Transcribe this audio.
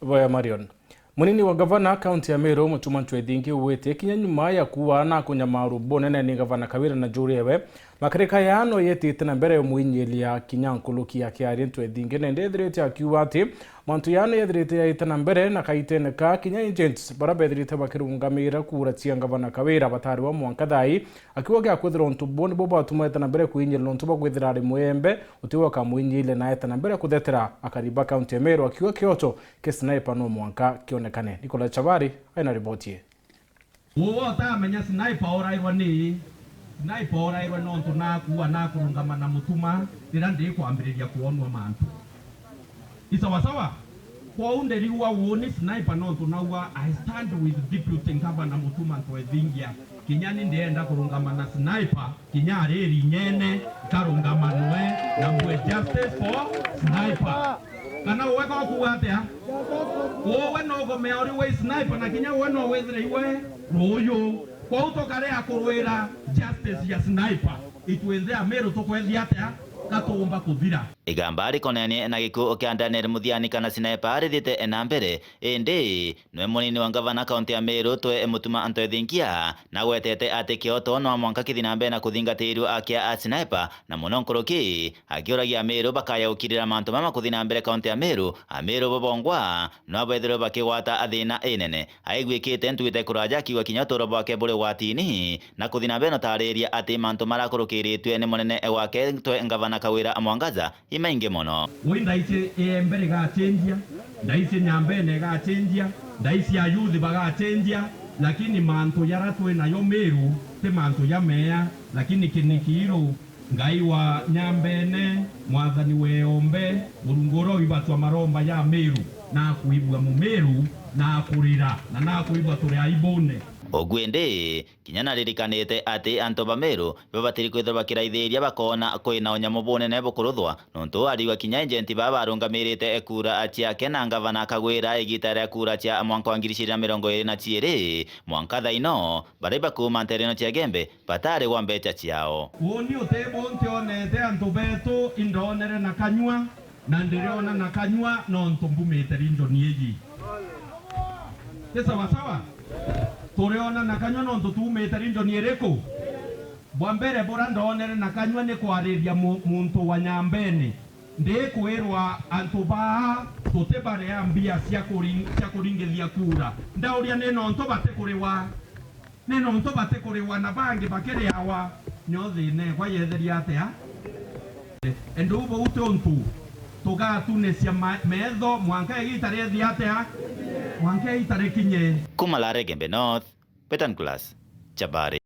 Boya Marion. Munini wa gavana kaunti ya Meru Mutuma Ntwethingi uwite kinya nyuma ya kuwa na kunyamaru bonene ni gavana Kawira na Njuriwe makarika yano yetite na mbere muinyelia kinya nkuluki ya kiari Ntwethingi na ndethirite akiuga ati mantu yano yethirite yaite na mbere na kaiteneka kinya agents barabethirite bakirungamira kuratia gavana Kawira batari wa mwankathai akiuga gya kwithira ntu boni bo batumete na mbere kuinyelia ntu bagwithira ari mwembe utiwa kamuinyelia na yete na mbere kuthetera akariba kaunti ya Meru akiuga kioto kesniper no mwanka kionekane. Nicola Chavari aina ripoti. Uwo ta menya sniper orairwa ni sniper orairwa no ntuna kuwa na kurungama na Mutuma ndira ndi kwambiriria kuonwa mantu isawa sawa kwa underi wa woni sniper no ntuna wa I stand with deputy governor Mutuma Ntwethingi kinyani ndienda kurungama na sniper kinyari rinyene karungama noe na mwe justice for sniper kana uweka kuwatea wowe no gomea uri we sniper na kinya wowe no wethire iwe royo kwa utokare akurwira justice ya sniper itwethe Meru tukwethia atia katumba kuthira igambari konenie na giku kia Daniel Muthiani kana sniper arithite enambere indi nwe munini wa gavana kaunti ya Meru twe Mutuma Ntwethingi na gwetete ati kioto no mwanka kithinambe na kuthingatirwo akia a sniper na muno nkoroki agiuragia Meru bakaya ukirira mantu mama kuthinambere kaunti ya Meru Meru bobongwa no bethiro bakigwata athina enene aigwikite ntwite kuraja kiwa kinyotoro bwake buri watini na kuthinambe no tariria ati mantu marakurukiritwe ni munene wake twe gavana Kawira Mwangaza imainge mono winda ici mbere ga chenjia ndaisi nyambene ga chenjia ndaisi ayuthi baga chenjia lakini mantu yaratwe nayo Meru te mantu ya mea lakini kinikiro ngai wa nyambene mwathani weombe urungoro ibatwa maromba ya Meru na kuibwa mu Meru na kurira na kuibwa turi aibone ogwende kinyana ririkanite ati anto ba Meru babatiri kwithwa bakiraithiria bakona kwina onyamu bonene bukuruthwa nontu ariwa kinya agenti baba arungamirite ekura atia kena gavana Kawira igita ria kura tia mwanka wa 2022 mwanka thaino bariba kuma ntereno tia gembe batari wa mbecha ciao woni utebo ntionete anto beto indonere na kanywa na ndiriona na kanywa nontu mbumite rindo nieji sawa sawa tureona na kanywa no ntutumete rindo niereko bwambere bora ndonere na kanywa ni kwariria muntu wa nyambene ndikwirwa antu ba tutebare ambia cia kuringithia kura ndauria ni no ntobate kuriwa na bangi bakere hawa nyothe ne kwa yetheria atia endubo utontu tugatunecia metho mwanka igitare thia atia mwanka igitare kinye Kumalare Gembe North Petan Class Chabari.